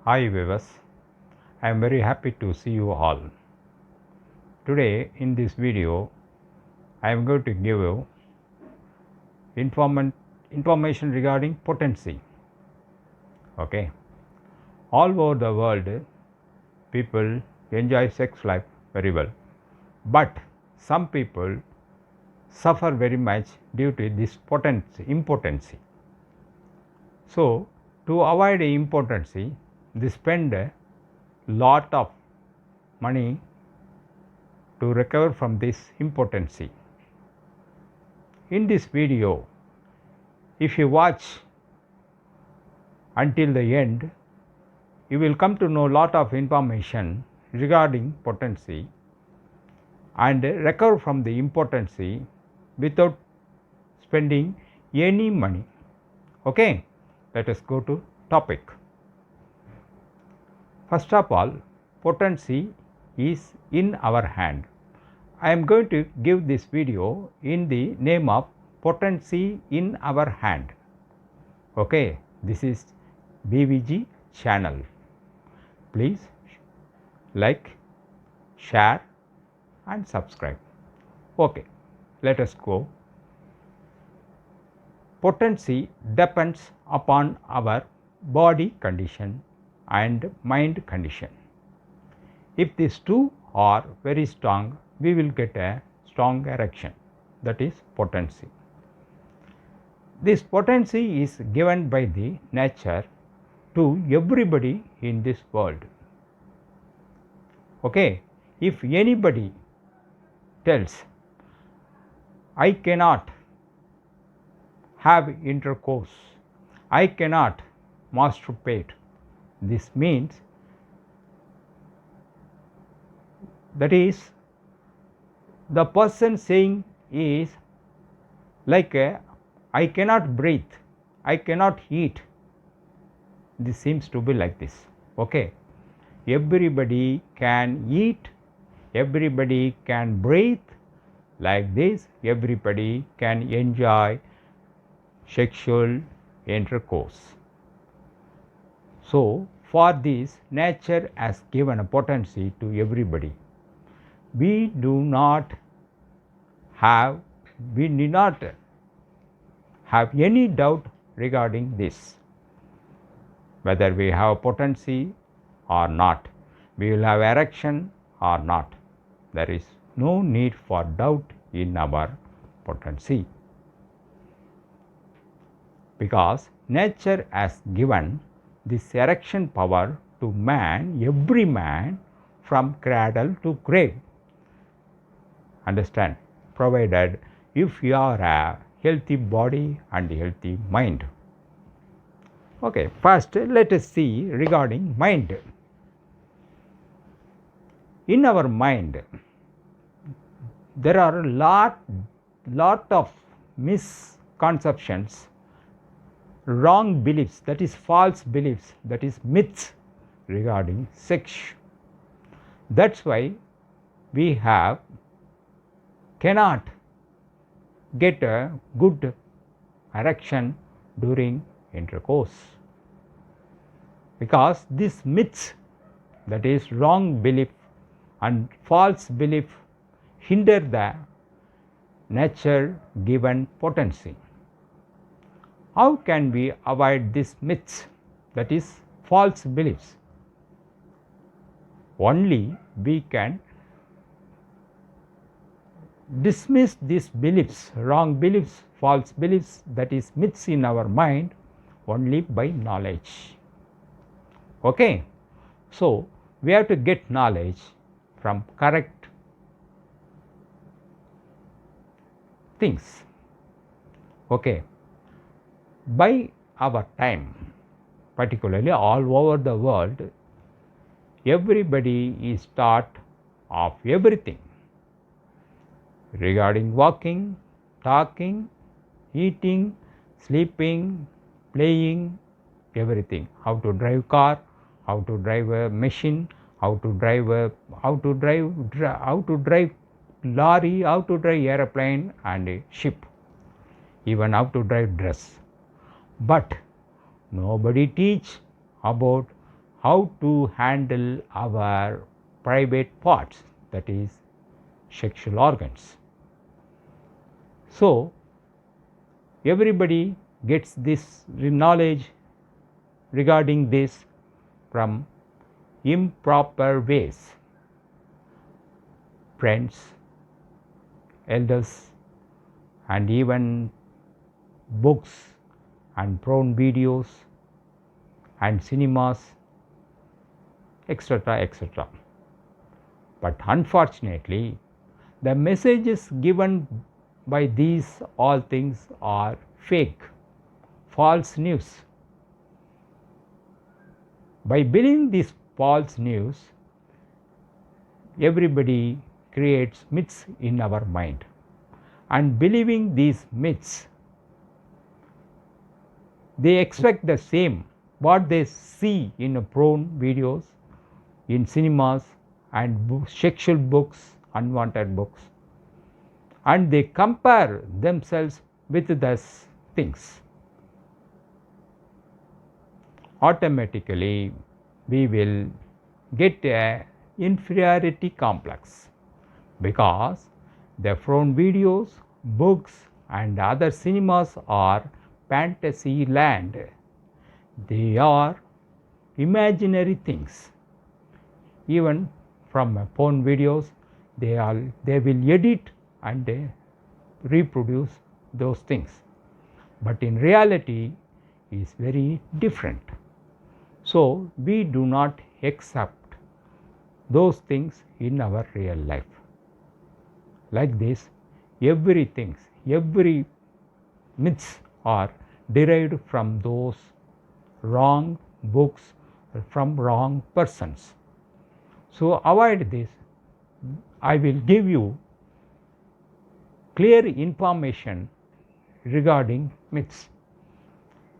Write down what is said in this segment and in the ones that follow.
Hi viewers, I am very happy to see you all. Today in this video, I am going to give you information regarding potency. Okay, all over the world, people enjoy sex life very well, but some people suffer very much due to this impotency. So, to avoid impotency, they spend a lot of money to recover from this impotency. In this video, if you watch until the end, you will come to know a lot of information regarding potency and recover from the impotency without spending any money. Okay, let us go to topic. First of all, potency is in our hand. I am going to give this video in the name of potency in our hand. Okay, this is BVG channel. Please like, share and subscribe. Okay, let us go. Potency depends upon our body condition and mind condition. If these two are very strong, we will get a strong erection, that is potency. This potency is given by the nature to everybody in this world. Okay, if anybody tells, I cannot have intercourse, I cannot masturbate, this means that is the person saying is like I cannot breathe, I cannot eat. This seems to be like this. Okay, everybody can eat, everybody can breathe like this, everybody can enjoy sexual intercourse. So, for this, nature has given a potency to everybody. We do not have any doubt regarding this, whether we have potency or not, we will have erection or not. There is no need for doubt in our potency, because nature has given this erection power to man, every man, from cradle to grave. Understand? Provided if you are a healthy body and healthy mind. Okay, first let us see regarding mind. In our mind, there are a lot of misconceptions, wrong beliefs, that is false beliefs, that is myths regarding sex. That's why we cannot get a good erection during intercourse, because these myths, that is wrong belief and false belief, hinder the nature given potency. How can we avoid these myths, that is false beliefs? Only we can dismiss these beliefs, wrong beliefs, false beliefs, that is myths in our mind, only by knowledge. Okay, so we have to get knowledge from correct things. Okay, by our time, particularly all over the world, everybody is taught of everything regarding walking, talking, eating, sleeping, playing, everything. How to drive car, how to drive a machine, how to drive lorry, how to drive airplane and a ship, even how to drive dress. But nobody teach about how to handle our private parts, that is sexual organs. So, everybody gets this knowledge regarding this from improper ways. Friends, elders, and even books and porn videos and cinemas, etc., etc. But unfortunately, the messages given by these all things are fake, false news. By believing this false news, everybody creates myths in our mind, and believing these myths, they expect the same what they see in porn videos, in cinemas, and sexual books, unwanted books, and they compare themselves with those things. Automatically we will get a inferiority complex, because the porn videos, books, and other cinemas are fantasy land. They are imaginary things. Even from porn videos, they will edit and they reproduce those things, but in reality is very different. So we do not accept those things in our real life. Like this, every myths are derived from those wrong books, from wrong persons. So avoid this. I will give you clear information regarding myths.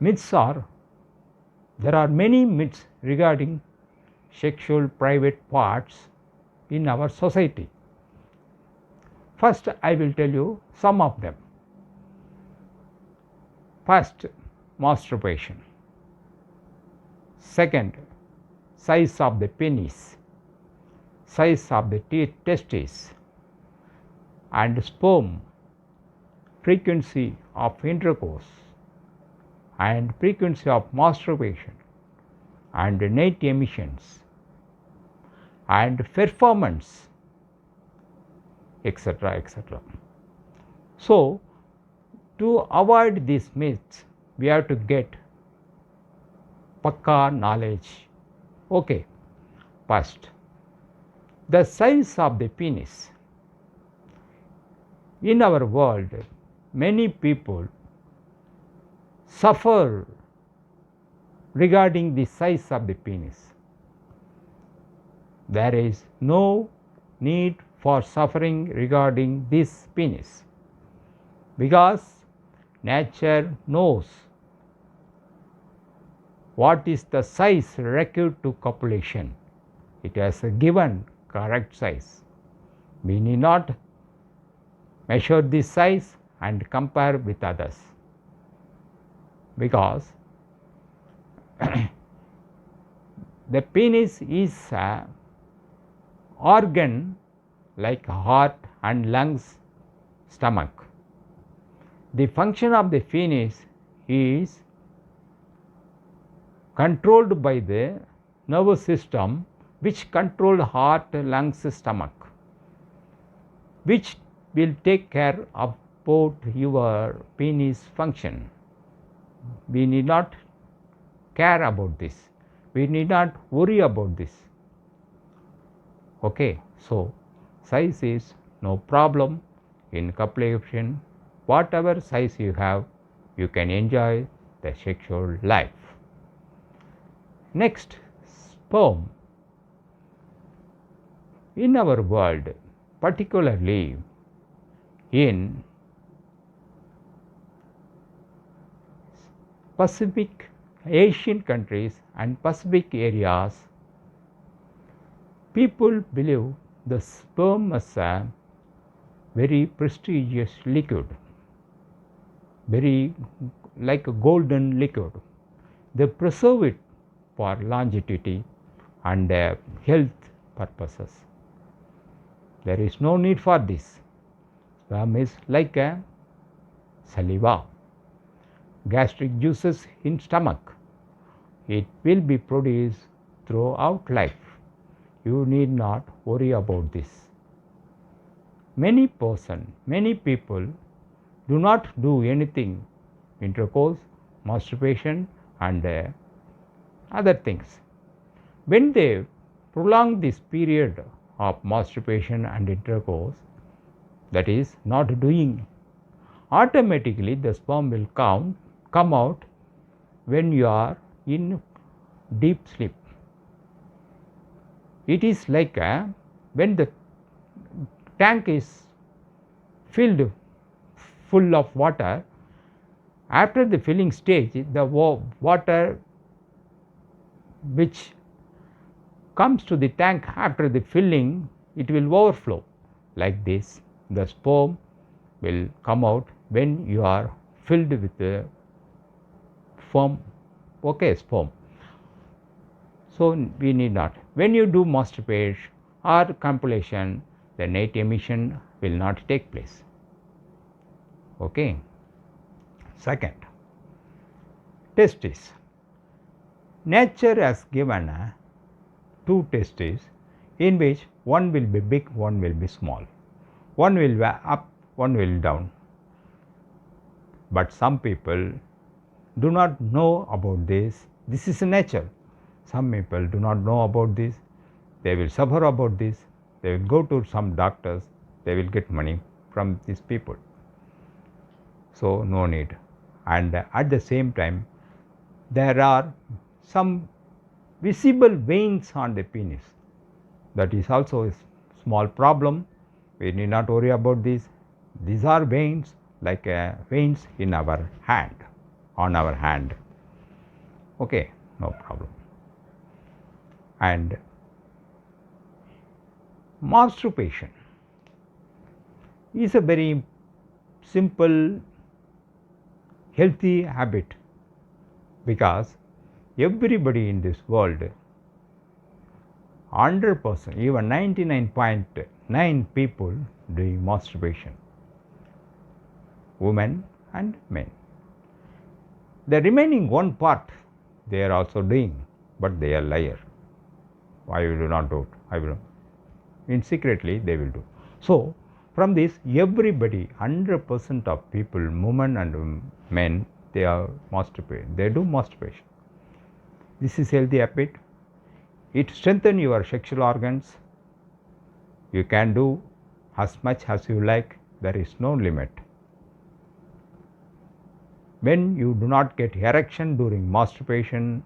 There are many myths regarding sexual private parts in our society. First, I will tell you some of them. First, masturbation. Second, size of the penis, size of the testes, and sperm, frequency of intercourse, and frequency of masturbation, and net emissions, and performance, etc., etc. So, to avoid these myths, we have to get pakka knowledge. Okay, first, the size of the penis. In our world, many people suffer regarding the size of the penis. There is no need for suffering regarding this penis, because nature knows what is the size required to copulation. It has a given correct size. We need not measure this size and compare with others, because the penis is an organ like heart and lungs, stomach. The function of the penis is controlled by the nervous system, which control heart, lungs, stomach, which will take care of both your penis function. We need not care about this. We need not worry about this. Okay, so size is no problem in copulation. Whatever size you have, you can enjoy the sexual life. Next, sperm. In our world, particularly in Pacific Asian countries and Pacific areas, people believe the sperm is a very prestigious liquid, very like a golden liquid. They preserve it for longevity and health purposes. There is no need for this. Sperm is like a saliva, gastric juices in stomach. It will be produced throughout life. You need not worry about this. Many people do not do anything, intercourse, masturbation and other things. When they prolong this period of masturbation and intercourse, that is not doing, automatically the sperm will come out when you are in deep sleep. It is like when the tank is filled full of water, after the filling stage the water which comes to the tank after the filling, it will overflow. Like this, the sperm will come out when you are filled with the sperm. So we need not. When you do masturbation or compilation, the net emission will not take place. Okay. Second, testes. Nature has given two testes in which one will be big, one will be small. One will be up, one will down. But some people do not know about this. This is nature. Some people do not know about this. They will suffer about this. They will go to some doctors. They will get money from these people. So no need. And at the same time, there are some visible veins on the penis. That is also a small problem. We need not worry about this. These are veins, like veins in our hand, on our hand. Okay, no problem. And masturbation is a very simple, healthy habit, because everybody in this world, 100%, even 99.9 people doing masturbation, women and men. The remaining one part they are also doing, but they are liar. I will not do it. I will. In secretly they will do. So from this, everybody, 100% of people, women and men, they are masturbating. They do masturbation. This is healthy habit. It strengthens your sexual organs. You can do as much as you like. There is no limit. When you do not get erection during masturbation,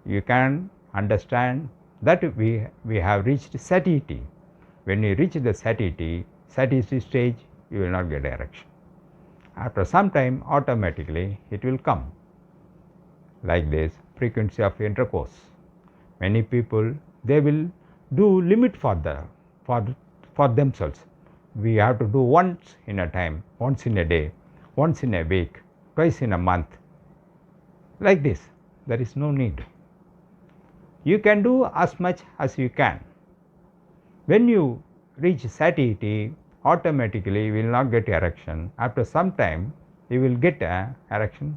you can understand that we have reached satiety. When you reach the satiety stage, you will not get erection. After some time, automatically it will come. Like this, frequency of intercourse. Many people, they will do limit for themselves. We have to do once in a time, once in a day, once in a week, twice in a month. Like this, there is no need. You can do as much as you can. When you reach satiety, automatically you will not get erection. After some time, you will get an erection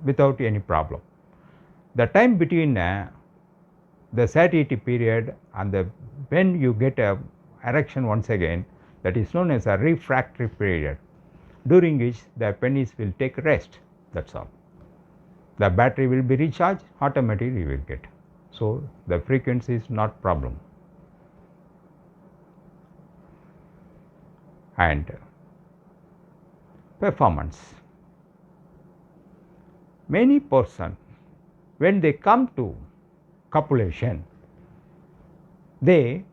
without any problem. The time between the satiety period and when you get a erection once again, that is known as a refractory period, during which the penis will take rest. That's all. The battery will be recharged, automatically you will get. So the frequency is not problem. And performance. Many persons, when they come to copulation, they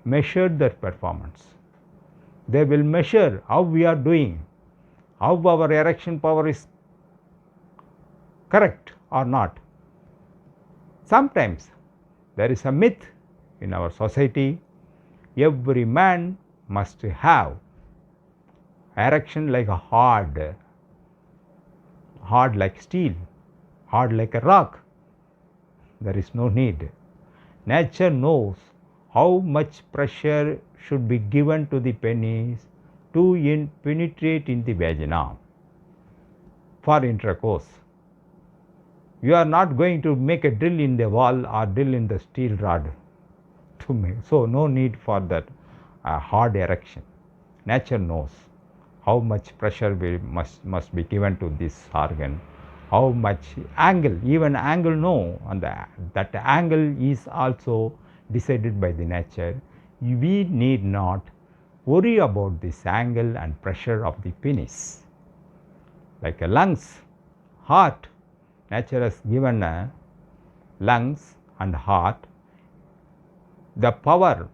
measure their performance. They will measure how we are doing, how our erection power is correct or not. Sometimes there is a myth in our society, every man must have erection like a hard like steel, hard like a rock. There is no need. Nature knows how much pressure should be given to the penis to penetrate in the vagina for intercourse. You are not going to make a drill in the wall or drill in the steel rod to make, so no need for that hard erection. Nature knows how much pressure must be given to this organ, how much angle, even angle no, and that angle is also decided by the nature. We need not worry about this angle and pressure of the penis. Like a lungs, heart, nature has given lungs and heart the power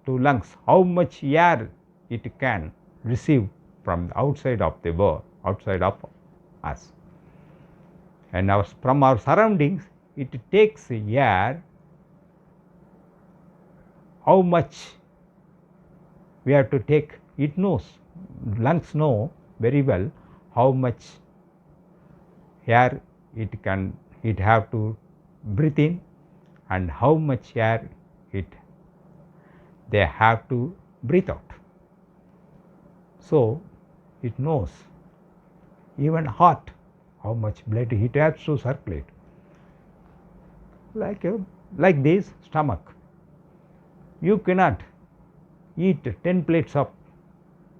to lungs, how much air it can receive from the outside of the world, outside of us. And from our surroundings, it takes air, how much we have to take, it knows, lungs know very well how much air it have to breathe in and how much air they have to breathe out. So it knows. Even heart, how much blood it has to circulate. Like this stomach, you cannot eat 10 plates of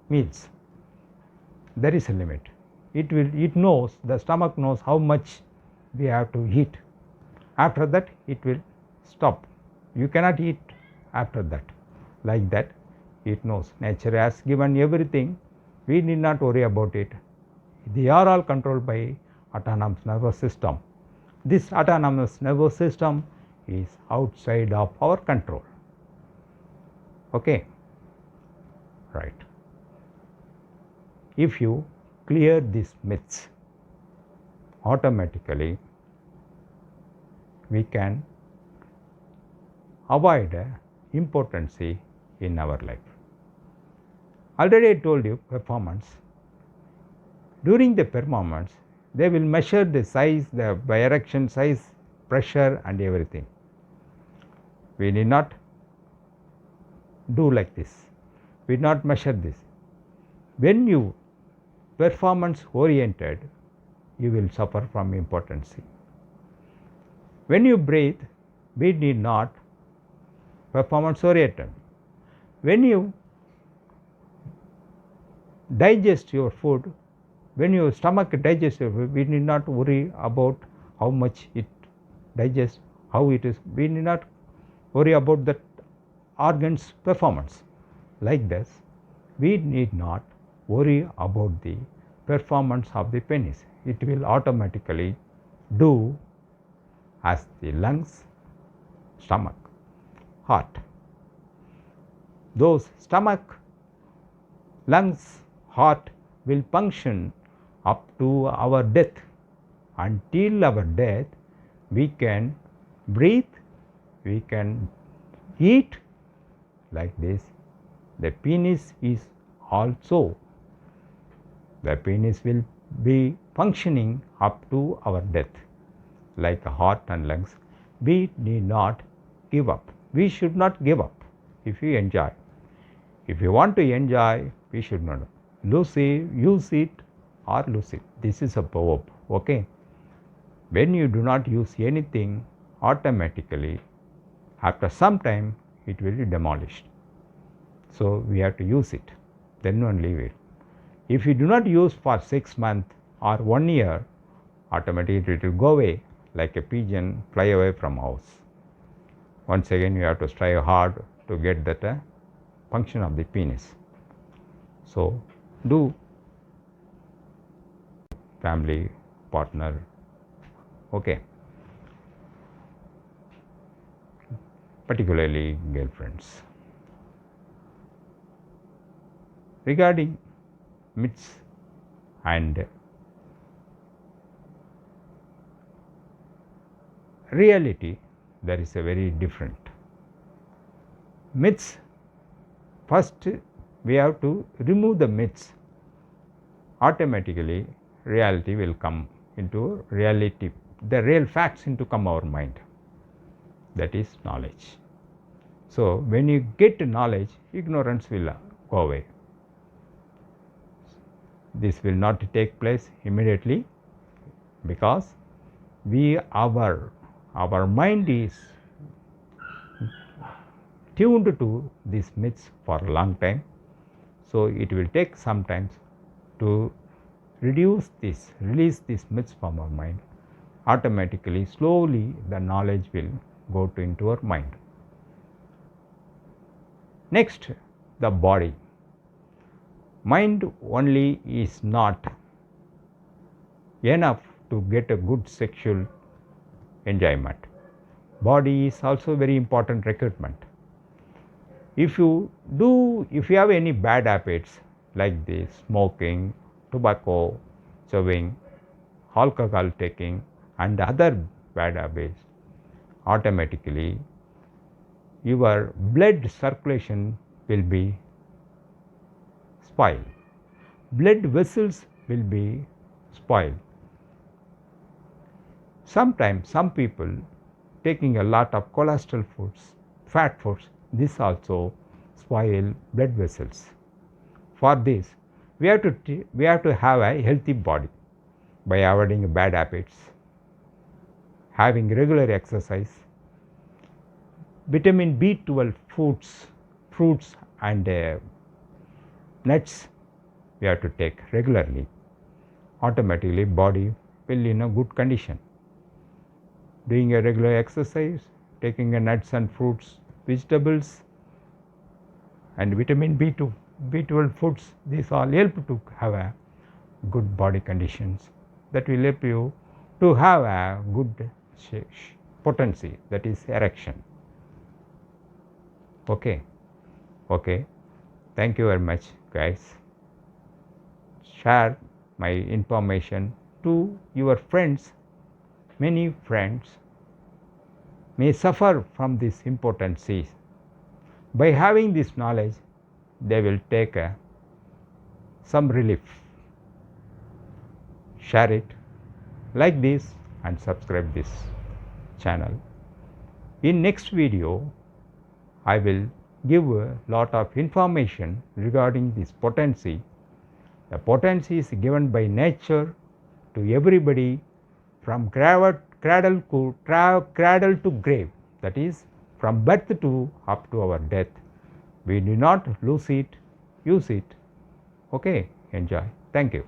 meals. There is a limit. It knows, the stomach knows how much we have to eat. After that it will stop. You cannot eat after that. Like that it knows. Nature has given everything. We need not worry about it. They are all controlled by autonomous nervous system. This autonomous nervous system is outside of our control. Okay, right. If you clear these myths, automatically we can avoid impotency in our life. Already I told you performance. During the performance, they will measure the size, the erection size, pressure and everything. We need not do like this. We need not measure this. When you performance oriented, you will suffer from impotency. When you breathe, we need not performance oriented. When you digest your food, when your stomach digests your food, we need not worry about how much it digests, how it is. We need not worry about that organ's performance. Like this, we need not worry about the performance of the penis. It will automatically do as the lungs, stomach, heart. Those stomach, lungs, heart will function up to our death. Until our death, we can breathe, we can eat. Like this, the penis is also, the penis will be functioning up to our death. Like heart and lungs, we need not give up. We should not give up if we enjoy. If you want to enjoy, we should not use it or lose it. This is a proverb. Okay. When you do not use anything, automatically after some time it will be demolished. So we have to use it, then only leave it. If you do not use for 6 months or 1 year, automatically it will go away like a pigeon fly away from house. Once again you have to strive hard to get that function of the penis. So do family, partner, okay, particularly girlfriends. Regarding myths and reality, there is a very different. Myths, first we have to remove the myths. Automatically reality will come into reality, the real facts into come our mind. That is knowledge. So when you get knowledge, ignorance will go away. This will not take place immediately, because our mind is tuned to these myths for a long time. So it will take some time to release these myths from our mind. Automatically, slowly the knowledge will go into our mind. Next, the body. Mind only is not enough to get a good sexual enjoyment. Body is also very important recruitment. If you have any bad habits like this, smoking, tobacco chewing, alcohol taking, and other bad habits, automatically your blood circulation will be spoiled. Blood vessels will be spoiled. Sometimes some people taking a lot of cholesterol foods, fat foods, this also spoil blood vessels. For this, we have to have a healthy body by avoiding bad habits, having regular exercise, vitamin B12 fruits and nuts we have to take regularly. Automatically body will in a good condition. Doing a regular exercise, taking a nuts and fruits, vegetables and vitamin B12 foods, these all help to have a good body conditions. That will help you to have a good potency, that is erection. Okay. Thank you very much, guys. Share my information to your friends. Many friends may suffer from this impotency. By having this knowledge, they will take some relief. Share it, like this, and subscribe this channel. In next video, I will give a lot of information regarding this potency. The potency is given by nature to everybody from cradle to grave, that is from birth to up to our death. We do not lose it, use it. Okay, enjoy. Thank you.